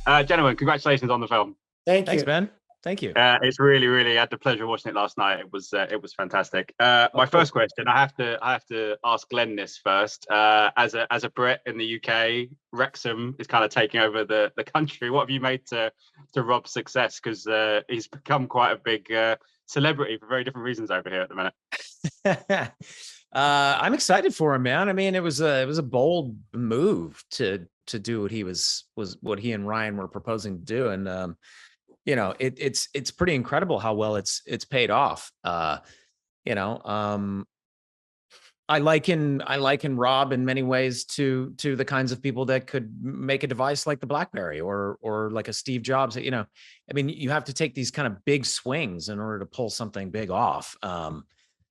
Gentlemen, congratulations on the film. Thank Thanks, you. Ben. Thank you. It's really I had the pleasure of watching it last night. It was fantastic. My first question, I have to ask Glenn this first. As a Brit in the UK, Wrexham is kind of taking over the country. What have you made to Rob's success? Because he's become quite a big celebrity for very different reasons over here at the minute. I'm excited for him, man. I mean, it was a bold move to do what he and Ryan were proposing to do, and you know, it's pretty incredible how well it's paid off. You know, I liken Rob in many ways to the kinds of people that could make a device like the Blackberry or like a Steve Jobs. You know, I mean, you have to take these kind of big swings in order to pull something big off.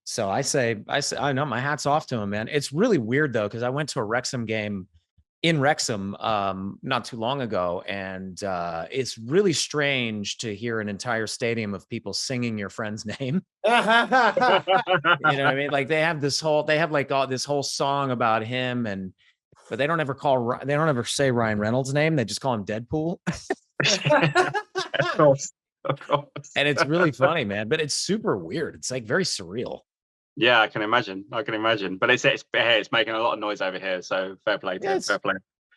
So I know my hat's off to him, man. It's really weird though, because I went to a Wrexham game in Wrexham not too long ago, and it's really strange to hear an entire stadium of people singing your friend's name. You know what I mean? Like they have this whole song about him, but they don't ever say Ryan Reynolds' name. They just call him Deadpool. Of course. And it's really funny, man. But it's super weird. It's like very surreal. Yeah, I can imagine. But it's making a lot of noise over here. So fair play to him. Fair play.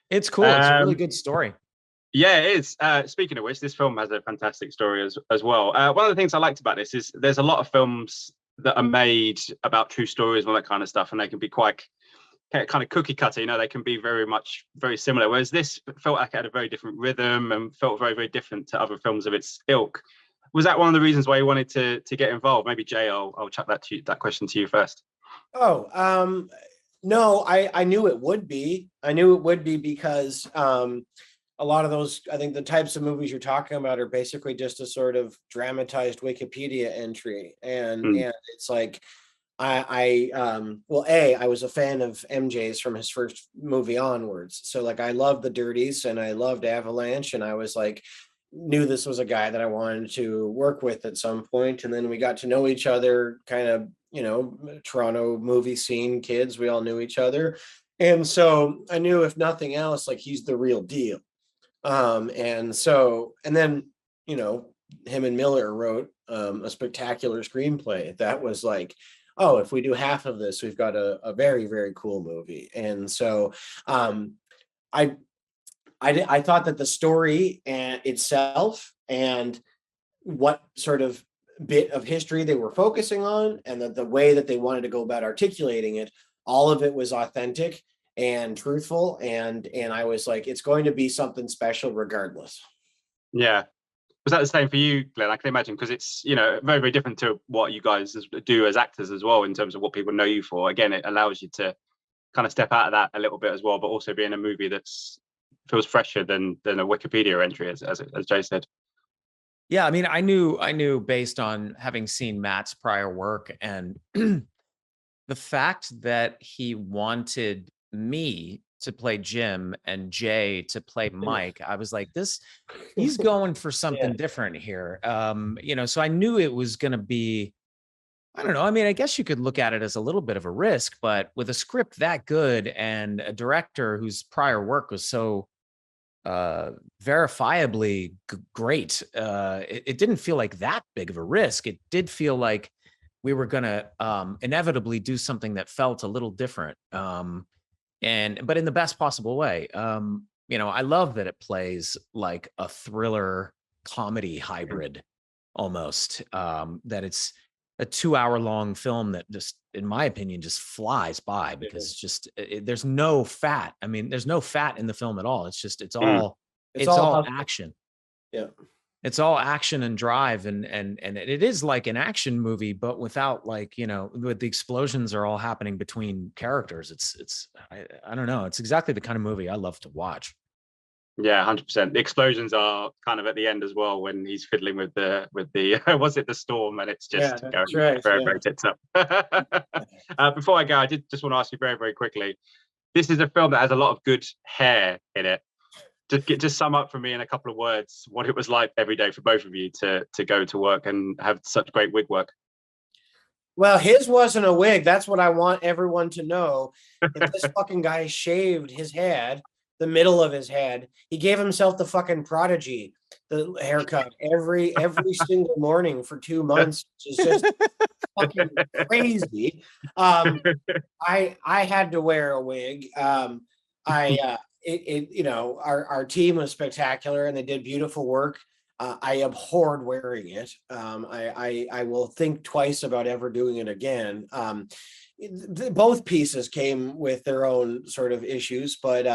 It's cool. It's a really good story. Yeah, it is. Speaking of which, this film has a fantastic story as well. One of the things I liked about this is there's a lot of films that are made about true stories and all that kind of stuff, and they can be quite kind of cookie cutter. You know, they can be very similar. Whereas this felt like it had a very different rhythm and felt very different to other films of its ilk. Was that one of the reasons why you wanted to get involved? Maybe Jay, I'll chuck that question to you first. Oh, no, I knew it would be. I knew it would be because a lot of those, I think the types of movies you're talking about are basically just a sort of dramatized Wikipedia entry. And it's like, I was a fan of MJ's from his first movie onwards. So like, I loved The Dirties and I loved Avalanche. And I was like, knew this was a guy that I wanted to work with at some point. And then we got to know each other, kind of, you know, Toronto movie scene kids, we all knew each other. And so I knew, if nothing else, like he's the real deal. And then, you know, him and Miller wrote a spectacular screenplay that was like, oh, if we do half of this, we've got a very cool movie. And so I thought that the story itself and what sort of bit of history they were focusing on, and that the way that they wanted to go about articulating it, all of it was authentic and truthful. And I was like, it's going to be something special regardless. Yeah. Was that the same for you, Glenn? I can imagine, because it's, you know, very different to what you guys do as actors as well, in terms of what people know you for. Again, it allows you to kind of step out of that a little bit as well, but also be in a movie that's feels fresher than a Wikipedia entry, as Jay said. Yeah, I mean, I knew based on having seen Matt's prior work and the fact that he wanted me to play Jim and Jay to play Mike, I was like, he's going for something different here. You know, so I knew it was going to be, I don't know. I mean, I guess you could look at it as a little bit of a risk, but with a script that good and a director whose prior work was so verifiably great, it didn't feel like that big of a risk. It did feel like we were going to inevitably do something that felt a little different, but in the best possible way. You know, I love that it plays like a thriller comedy hybrid almost, that it's a 2-hour long film that just, in my opinion, just flies by, because there's no fat. I mean, there's no fat in the film at all. It's just, it's all action. Yeah. It's all action and drive. And it is like an action movie, but without, like, you know, with the explosions are all happening between characters. I don't know. It's exactly the kind of movie I love to watch. Yeah, 100%. The explosions are kind of at the end as well, when he's fiddling with the was it the storm, and it's just going very tits up. Before I go, I did just want to ask you very quickly. This is a film that has a lot of good hair in it. Just sum up for me in a couple of words what it was like every day for both of you to go to work and have such great wig work. Well, his wasn't a wig. That's what I want everyone to know. If this fucking guy shaved his head the middle of his head. He gave himself the fucking Prodigy, the haircut every single morning for 2 months, which is just fucking crazy. I had to wear a wig. You know, our team was spectacular and they did beautiful work. I abhorred wearing it. I will think twice about ever doing it again. Both pieces came with their own sort of issues, but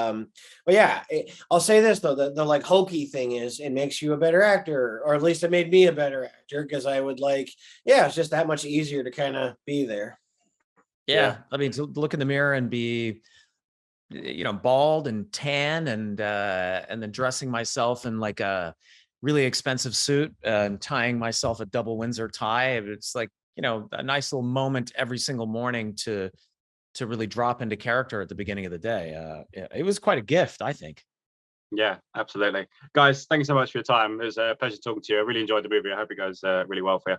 yeah, I'll say this though, the like hokey thing is it makes you a better actor, or at least it made me a better actor, because I would like, yeah, it's just that much easier to kind of be there. Yeah. I mean, to look in the mirror and be, you know, bald and tan, and then dressing myself in like a really expensive suit and tying myself a double Windsor tie. It's like, you know, a nice little moment every single morning to really drop into character at the beginning of the day. It was quite a gift, I think. Yeah, absolutely. Guys, thank you so much for your time. It was a pleasure talking to you. I really enjoyed the movie. I hope it goes really well for you.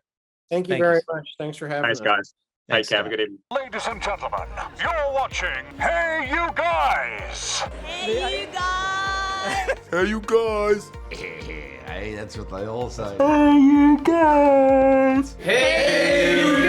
Thank you very much. Thanks for having us. Thanks, guys. Thanks, Take care. Have a good evening. Ladies and gentlemen, you're watching Hey You Guys. Hey, you guys! Hey, you guys! Hey, that's what they all say. Hey, you guys! Hey!